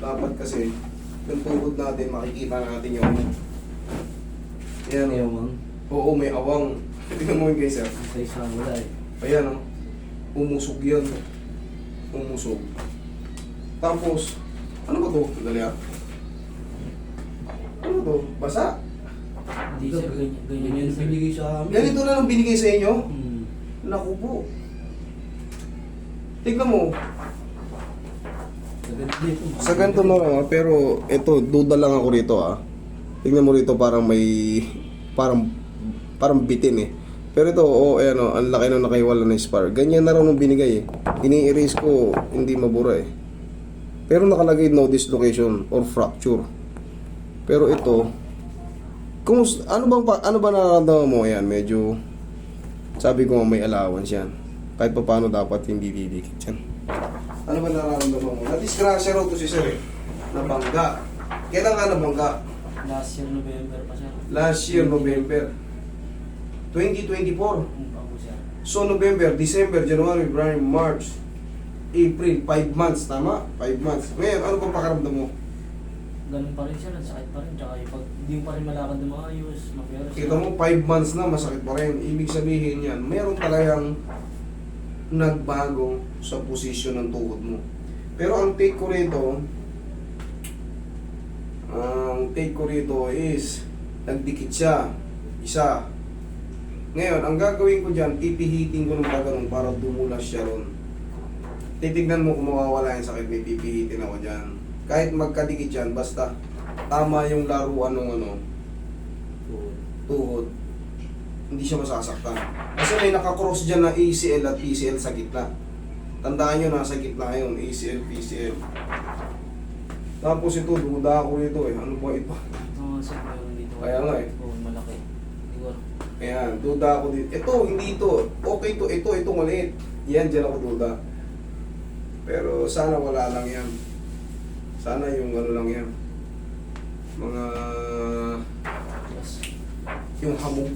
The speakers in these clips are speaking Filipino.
Dapat kasi, yung tuhod natin, makikita natin yung yan, Ayaw oh. mo. Oo, may awang. Tingnan mo yun guys, sir. Sa isang wala eh. Ayan, oh. Umusog yan. Umusog. Tapos, ano ba to? Dali ah. Ano to? Basa? Hindi sir, ganyan yung binigay sa amin. Ganito na lang binigay sa inyo? Hmm. Naku po. Tignan mo. Sa ganito na lang ah, pero ito, duda lang ako rito ah. Tignan mo rito parang may, parang bitin eh. Pero ito, ayan oh, ang laki nung nakaiwala na spar. Ganyan na raw nung binigay eh. Ini-erase ko, hindi mabura eh. Pero nakalagay no dislocation or fracture. Pero ito, kung ano ba nararamdaman mo yan? Medyo, sabi ko may allowance yan. Kahit pa paano dapat hindi didikit yan. Ano ba nararamdaman mo? Na-disgrasya raw to si sir eh. Nabangga. Kailan nga nabangga? Last year November pa siya. Last year, November. 2024. Ako siya. So, November, December, January, February, March, April, 5 months, tama? 5 months. Ngayon, ano bang pakaramdam mo? Ganun pa rin siya, sakit pa rin. Tsaka yung pag hindi mo pa rin malakad ng maayos, maperos. Kita mo, 5 months na, masakit pa rin. Ibig sabihin yan, meron talagang nagbago sa posisyon ng tuhod mo. Pero ang take ko rito is, nagdikit siya. Isa. Ngayon, ang gagawin ko dyan, pipihitin ko ng pagano'n para dumulas siya ron. Titignan mo kung mawawala yung sakit, may pipihitin ako dyan. Kahit magkadikit yan, basta tama yung laruan ng tuhod, hindi siya masasaktan. Kasi may nakakross dyan na ACL at PCL sa gitna. Tandaan nyo, nasa gitna yun, ACL, PCL. Tapos ito, duda ako ito eh. Ano ba ito? Oo, sir, meron dito. Kaya nga eh. Oo, malaki. Siguro. Ayan, duda ako dito. Ito, hindi ito. Okay to, ito maliit. Yan, dyan ako duda. Pero sana wala lang yan. Sana yung ano lang yan. Mga... Yes. yung hamog.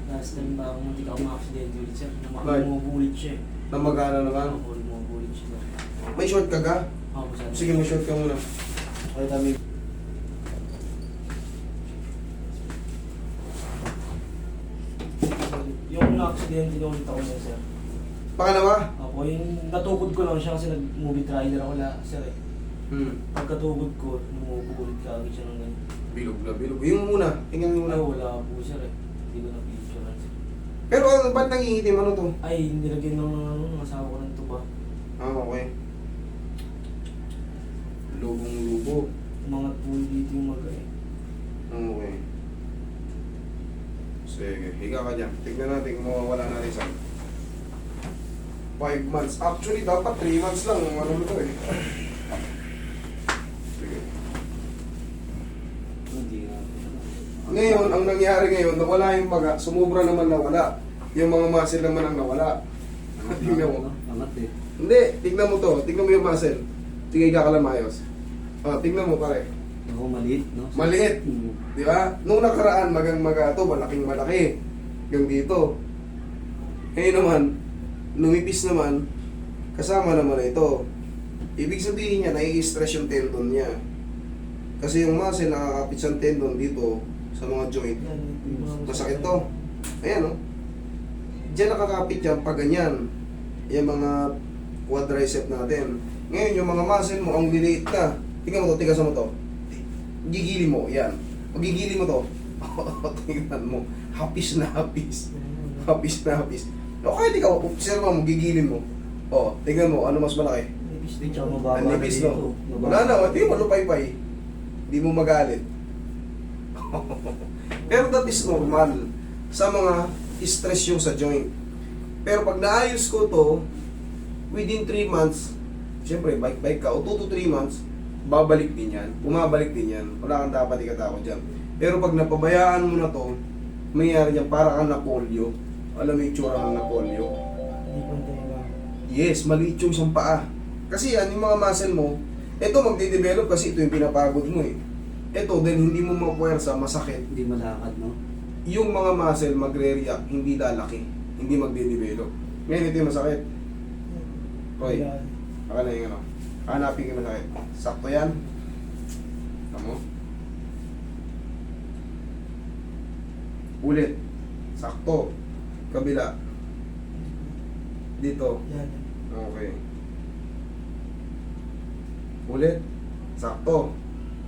Last time ba ako muntik ako ma-accident ulit sir. Right. Bumubulit siya eh. Na magana naman. Bumubulit siya. May short ka ka? Ako sir. Sige, may short ka muna. Okay, kami. Yung na-accident din ulit ako niya sir. Pangalawa? Ako yung natugod ko lang siya kasi nag-movie trailer ako la sir eh. Pagkatugod ko, numubulit ka agad siya ng ganyan. Bilog na bilog. Yung muna. Tingnan mo muna. Ay, wala po sir eh. Hindi ko na-picture sir. Pero ano, ba't nangingitim? Ano to? Ay, nilagyan ng ng asawa ko ng tuba. Ah, okay. Lubong-lubo. Mga pool dito yung mag eh. Okay. Sige, higa ka dyan. Tignan natin kung mawawala na rin saan. 5 months. Actually, dapat 3 months lang. Ano na to eh. Sige. Hindi na. Ngayon, ang nangyari ngayon, nawala yung baga, sumubra naman nawala. Yung mga muscle naman ang nawala. Tignan mo. Angat eh. Hindi, tignan mo to. Tignan mo yung muscle. Sige, higa ka lang maayos. Tignan mo pare. Ako maliit, no? Maliit. Di ba? Nung nakaraan, magang-maga to, malaking malaki. Hanggang dito. Ngayon naman, lumipis naman, kasama naman na ito. Ibig sabihin niya, nai-stress yung tendon niya. Kasi yung muscle nakakapit sa tendon dito, sa mga joint. Masakit to. Ayan, oh. Diyan nakakapit yan pag ganyan. Yung mga quadricep natin. Ngayon, yung mga muscle mo, ang liliit na. Tingnan mo to, tigasan mo to. Gigili mo, yan. Magigili mo to. Tingnan mo. Hapis na hapis. Hapis na hapis. O kahit ikaw, observe mo, gigilin mo. O, tingnan mo, ano mas malaki? Nipis din siya mababa. Ang nipis, no? Wala na, o, tingnan mo, lupay-pay. Hindi mo magalit. Pero that is normal sa mga stress yung sa joint. Pero pag naayos ko to, within 3 months, siyempre, bike ka, o 2 to 3 months, babalik din yan, bumabalik din yan, wala kang dapat ikatakot dyan. Pero pag napabayaan mo na to, mayroon dyan, para kang na-polio. Alam mo yung tsura ng na-polio? Hindi ko na. Yes, maliit yung isang paa. Kasi yan, yung mga muscle mo, ito magde-develop kasi ito yung pinapagod mo eh. Ito, dahil hindi mo mapuwersa, masakit. Hindi malakad, no? Yung mga muscle magre-react, hindi lalaki, hindi magde-develop. Ngayon, ito yung masakit. Roy, baka na yung ano. Hanapin yung masakit. Sakto yan. Tama mo? Ulit. Sakto. Kabila. Dito. Yan. Okay. Ulit. Sakto.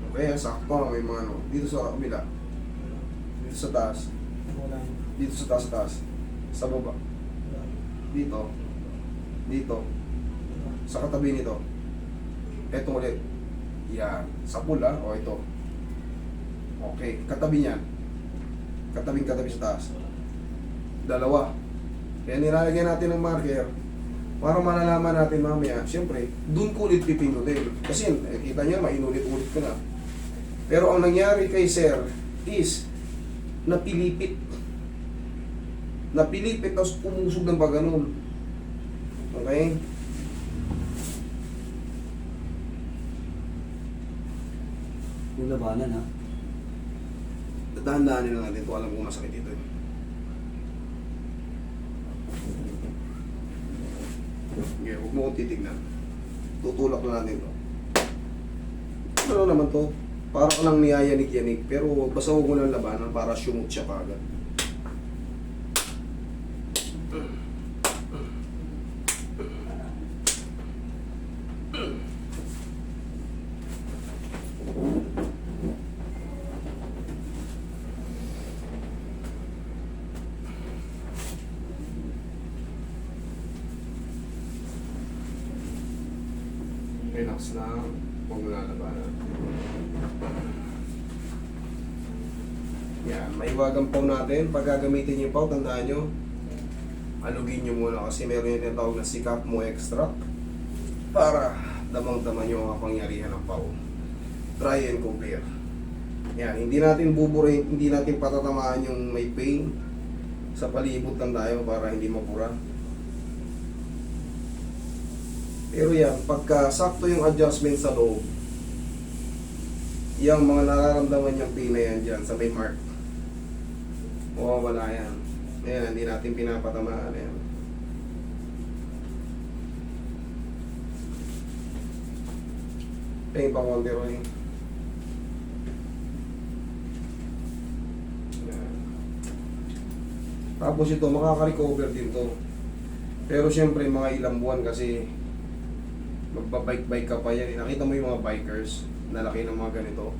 Okay, sakto. May mga ano. Dito sa kabila. Dito sa taas. Wala. Dito sa taas, sa taas. Sa baba. Wala. Dito. Dito. Sa katabi nito. Ito ulit. Yan. Sa pula. O ito. Okay. Katabi niyan. Katabing-katabi sa taas. Dalawa. Kaya nilalagyan natin ng marker para malalaman natin mamaya. Siyempre, dun ko ulit pipindutin. Kasi kita niya, mainulit-ulit ko na. Pero ang nangyari kay Sir is napilipit. Napilipit tapos umusog ng pagganon. Okay? Yung labanan ha. Dahan-dahanin lang natin ito. Alam ko masakit ito. Okay, huwag mo kong titignan. Tutulak na natin ito. Ano naman to? Para ko lang niyayanig-yanig. Pero basta huwag mo lang labanan para sumut siya kagad. Relax lang. Huwag mo lalabanan. Yan. Maiwagan po natin. Pag gagamitin yung pau, tandaan nyo, alugin nyo muna kasi meron yung tinatawag na sikap mo extract para damang-daman yung kapangyarihan ng pau. Try and compare. Yan. Hindi natin buburin, hindi natin patatamaan yung may pain. Sa palibot lang tayo para hindi mapura. Pero yan, pagka sakto yung adjustment sa loob, yung mga nararamdaman niyang pain na yan dyan sa may mark, mawawala yan. Ayan, hindi natin pinapatamaan yan. Pain pa konti rin. Yan. Tapos ito, makaka-recover din to. Pero syempre, mga ilang buwan kasi magbabike-bike ka pa yan. Nakita mo yung mga bikers na laki ng mga ganito.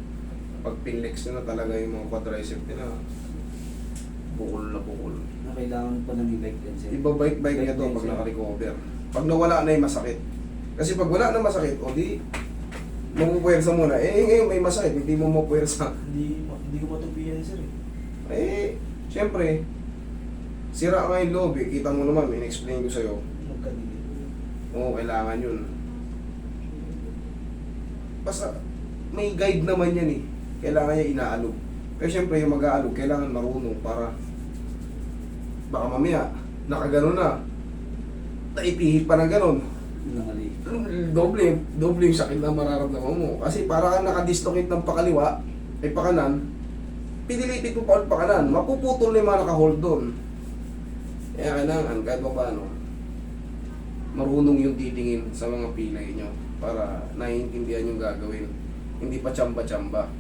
Pag pinlex na talaga yung mga quadricep nila, bukol na bukol. Na kailangan pa ng e-bike din sir. Iba-bike-bike niya to pag naka-recover. Pag nawala na yung masakit. Kasi pag wala na masakit, o di, mapupuwersa muna. Eh ngayon may masakit, hindi mo mapuwersa. Hindi ko matupiyan sir eh. Eh, syempre, sira nga yung loob eh. Kita mo naman, in-explain ko sa'yo. Magkadilit. Oo, kailangan yun. Basta, may guide naman yan eh. Kailangan niya inaalog. Pero syempre, yung mag-aalog, kailangan marunong para baka mamaya, nakaganon na. Naipihit pa ng ganon. Nangali. Doble yung sakit na mararamdaman mo. Kasi para ka nakadislocate ng pakaliwa, ay pakanan, pinilipit mo pa ulit pakanan, mapuputol na yung mga nakahold doon. Kaya kailangan, kahit pa paano, marunong yung titingin sa mga pilay nyo para naiintindihan yung gagawin. Hindi pa tsamba-tsamba.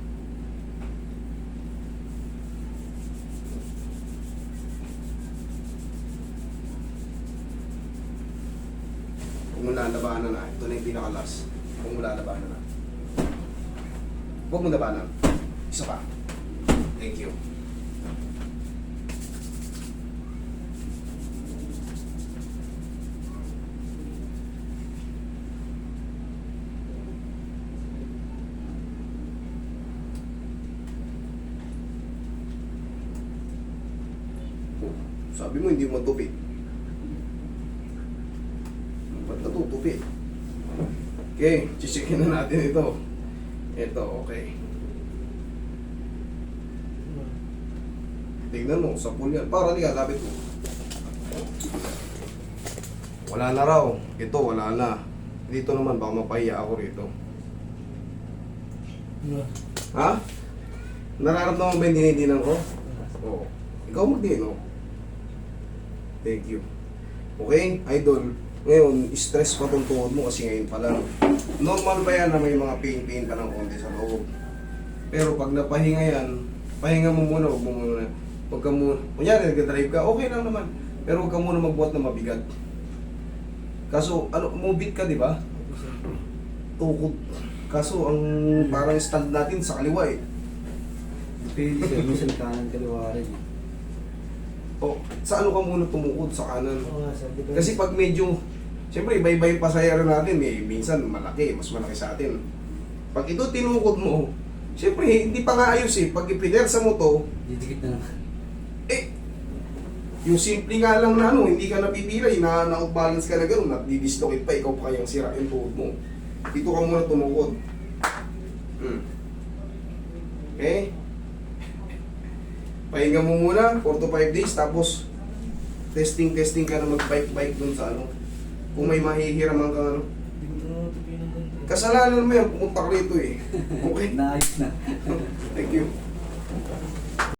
Huwag mo lalabanan na. Ito na yung pinakalas. Huwag mo lalabanan na. Huwag mo labanan. Isa pa. Thank you. Sabi mo hindi mo matupi. Ba't natutupi? Okay, chisikin na natin ito. Ito, okay. Tignan mo, sa pool yan. Para di ka, lapit mo. Wala na raw. Ito, wala na. Dito naman, baka mapahiya ako rito. Ha? Nararamdaman mo ba yung dinidinan ko? Oo. Ikaw magdino. Thank you. Okay, idol. Ngayon, stress pa tong tuhod mo kasi ngayon pa lang. Normal pa yan na may mga pain-pain pa ng konti sa loob. Pero pag napahinga yan, pahinga mo muna, huwag ka muna, kunyari nag-drive ka, okay lang naman. Pero huwag ka muna magbuhat na mabigat. Kaso, mobit ka, di ba? Tukod. Kaso, ang parang stand natin sa kaliwa eh. Depende sir, minsan kanan kaliwa rin. O, sa ano ka muna tumukod? Sa kanan. Oo nga, sir. Depende. Kasi pag medyo, siyempre iba-iba yung pasayero natin eh. Minsan malaki, mas malaki sa atin. Pag ito tinukod mo, siyempre hindi pa nga ayos eh. Pag ipinersa mo to, Didikit na naman. eh, yung simple nga lang na ano, hindi ka napipilay, na-balance ka na gano'n, nadidislocate pa, ikaw pa kayang sira yung tuhod mo. Dito ka muna tumukod. Okay? Pahinga mo muna, 4 to 5 days, tapos testing ka na mag-bike dun sa ano. Kung may mahihiraman ka ano. Hindi ko na natapin ng ganito. Kasalanan mo yan, pumunta ka rito eh. Okay? Naayos na.